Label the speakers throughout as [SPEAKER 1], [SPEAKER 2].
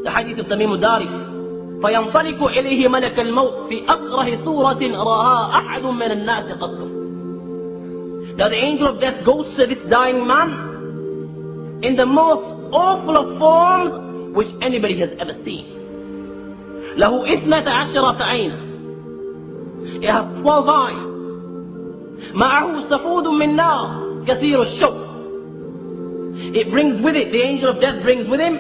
[SPEAKER 1] The hadith of Tamim al-Dari. فينطلق إليه ملك الموت في أكره صورة رآها أحد من الناس قط. Now the angel of death goes to this dying man in the most awful of forms which anybody has ever seen. له 12 عينا. It has 12 eyes. معه سفود من نار كثير الشوك. It brings with it, the angel of death brings with him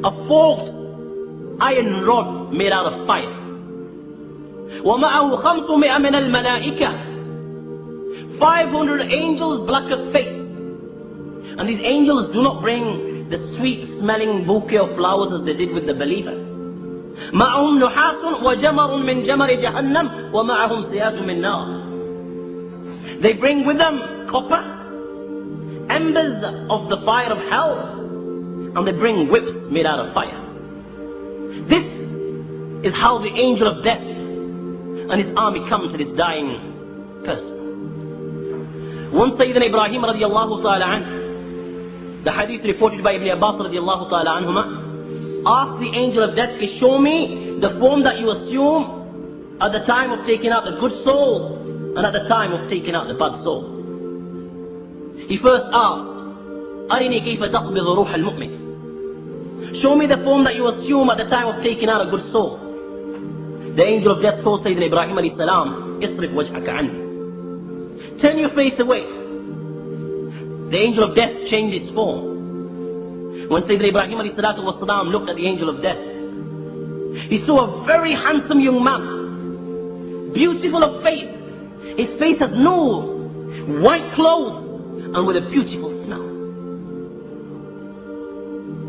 [SPEAKER 1] a forked iron rod made out of fire. ومعه 500 من الملائكة. 500 angels black of face. And these angels do not bring the sweet smelling bouquet of flowers as they did with the believer. معهم نحاس وجمر من جمر جهنم ومعهم سيات من نار. They bring with them copper, embers of the fire of hell, and they bring whips made out of fire. This is how the angel of death and his army come to this dying person. Once Sayyidina Ibrahim radiallahu ta'ala anhu, the hadith reported by Ibn Abbas radiallahu ta'ala anhuma, asked the angel of death, show me the form that you assume at the time of taking out the good soul and at the time of taking out the bad soul. He first asked, أرني كيف تقبض روح المؤمن. Show me the form that you assume at the time of taking out a good soul. The angel of death told Sayyidina Ibrahim alayhi salam, اصرف وجهك عني. Turn your face away. The angel of death changed its form. When Sayyidina Ibrahim alayhi salatu wasalam looked at the angel of death, he saw a very handsome young man, beautiful of face. His face has nur, white clothes, and with a beautiful smell.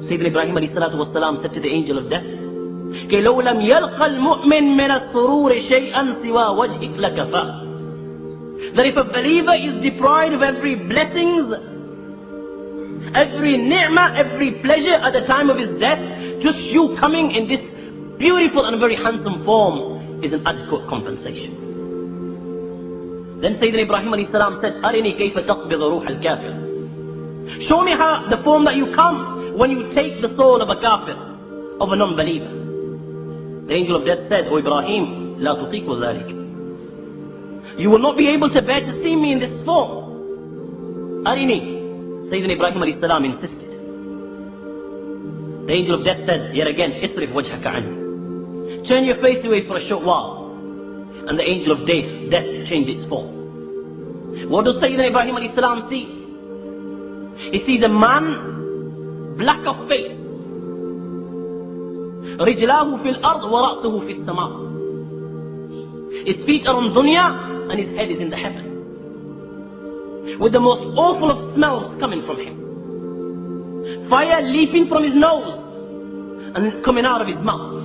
[SPEAKER 1] Sayyidina Ibrahim alayhi salatu wasalam said to the angel of death, كي لو لم يلقى المؤمن من السرور شيئا سوى وجهك لكفاه. That if a believer is deprived of every blessings, every ni'mah, every pleasure at the time of his death, just you coming in this beautiful and very handsome form is an adequate compensation. Then Sayyidina Ibrahim alayhi salam said, أرني كيف تقبض روح الكافر. Show me how the form that you come when you take the soul of a kafir, of a non-believer. The angel of death said, O Ibrahim, لا تطيق ذلك. You will not be able to bear to see me in this form. Arini. Sayyidina Ibrahim alayhi salam insisted. The angel of death said, yet again, اصرف وجهك عني. Turn your face away for a short while. And the angel of death changed its form. What does Sayyidina Ibrahim alayhi salam see? He sees a man black of face. رجلاه في الأرض ورأسه في السماء. His feet are on dunya and his head is in the heaven. With the most awful of smells coming from him. Fire leaping from his nose and coming out of his mouth.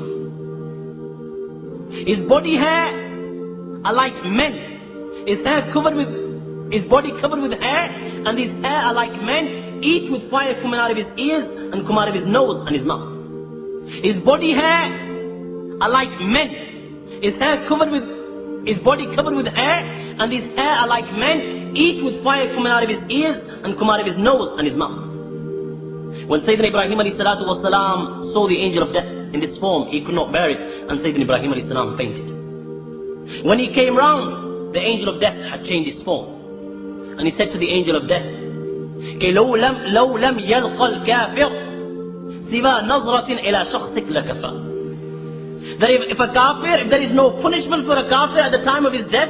[SPEAKER 1] His body hair are like men. His body covered with hair, and his hair are like men, each with fire coming out of his ears and come out of his nose and his mouth. His body hair are like men. His body covered with hair, and his hair are like men, each with fire coming out of his ears and come out of his nose and his mouth. When Sayyidina Ibrahim alayhi salatu wasalam saw the angel of death in this form, he could not bear it, and Sayyidina Ibrahim alayhi salam fainted. When he came round, the angel of death had changed its form. And he said to the angel of death, لو لم يلقى الكافر سوى نظرة إلى شخصك لكفى. That if a kafir, if there is no punishment for a kafir at the time of his death,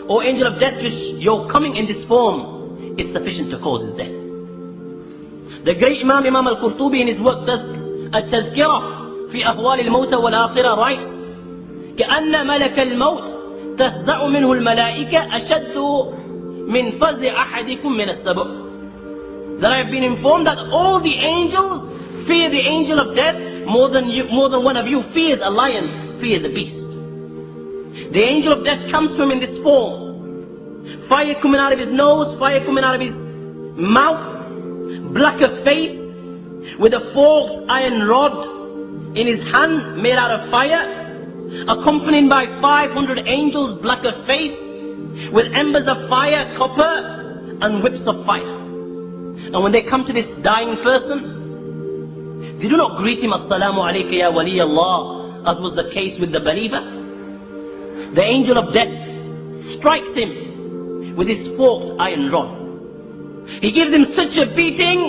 [SPEAKER 1] or angel of death, just your coming in this form is sufficient to cause his death. The great Imam al-Qurtubi in his work التذكرة في أهوال الموتى والآخرة writes كأن ملك الموت تفزع منه الملائكة أشد من فزع أحدكم من السبع. That I have been informed that all the angels fear the angel of death more than one of you fears a lion, fears a beast. The angel of death comes to him in this form. Fire coming out of his nose, fire coming out of his mouth, black of face, with a forked iron rod in his hand made out of fire, accompanied by 500 angels black of face, with embers of fire, copper, and whips of fire. And when they come to this dying person, They do not greet him, Assalamu alayka ya wali Allah, as was the case with the believer. The angel of death strikes him with his forked iron rod. He gives him such a beating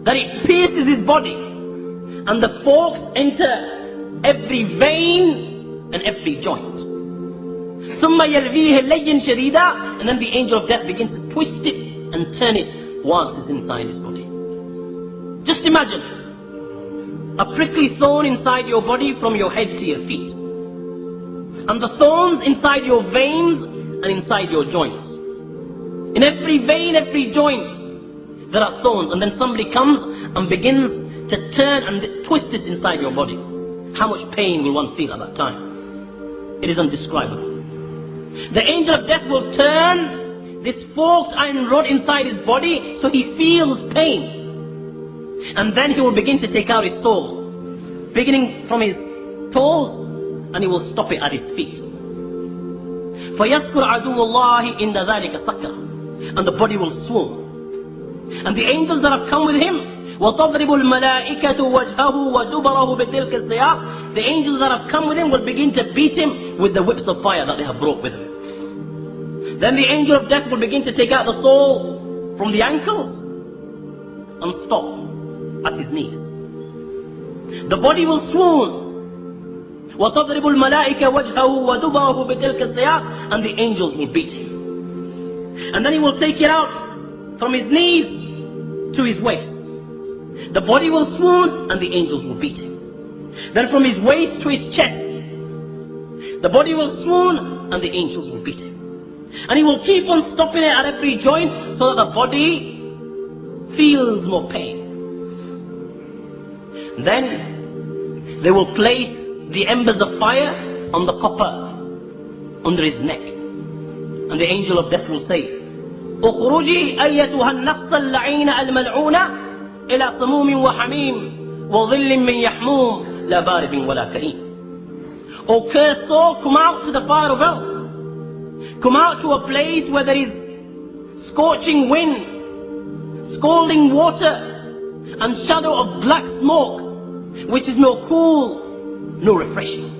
[SPEAKER 1] that it pierces his body, and the forks enter every vein and every joint. ثم يلويه لين شديدا, and then the angel of death begins to twist it and turn it whilst it's inside his body. Just imagine a prickly thorn inside your body from your head to your feet, and the thorns inside your veins and inside your joints. In every vein, every joint, there are thorns, and then somebody comes and begins to turn and twist it inside your body. How much pain will one feel at that time? It is indescribable. The angel of death will turn this forked iron rod inside his body so he feels pain. And then he will begin to take out his soul, beginning from his toes, and he will stop it at his feet. فَيَذْكُرْ عَدُوُّ اللَّهِ إِنَّ ذَلِكَ سَكَّرًا, and the body will swoon. And the angels that have come with him, وَتَضْرِبُ الْمَلَائِكَةُ وَجْهَهُ وَدُبَرَهُ بِتِلْكَ السِّيَاقِ, the angels that have come with him will begin to beat him with the whips of fire that they have brought with them. Then the angel of death will begin to take out the soul from the ankles and stop at his knees. The body will swoon. وَتَضْرِبُ الْمَلَائِكَةُ وَجْهَهُ وَدُبَرَهُ بِتِلْكَ السِّيَاقِ, and the angels will beat him. And then he will take it out from his knees to his waist. The body will swoon and the angels will beat him. Then from his waist to his chest, the body will swoon and the angels will beat him. And he will keep on stopping it at every joint so that the body feels more pain. Then they will place the embers of fire on the copper under his neck. And the angel of death will say, اخرجي أيتها النفس اللعينة الملعونة إلى سموم وحميم وظل من يحموم لا بارد ولا كريم. O cursed soul, come out to the fire of hell. Come out to a place where there is scorching wind, scalding water, and shadow of black smoke, which is no cool, no refreshing.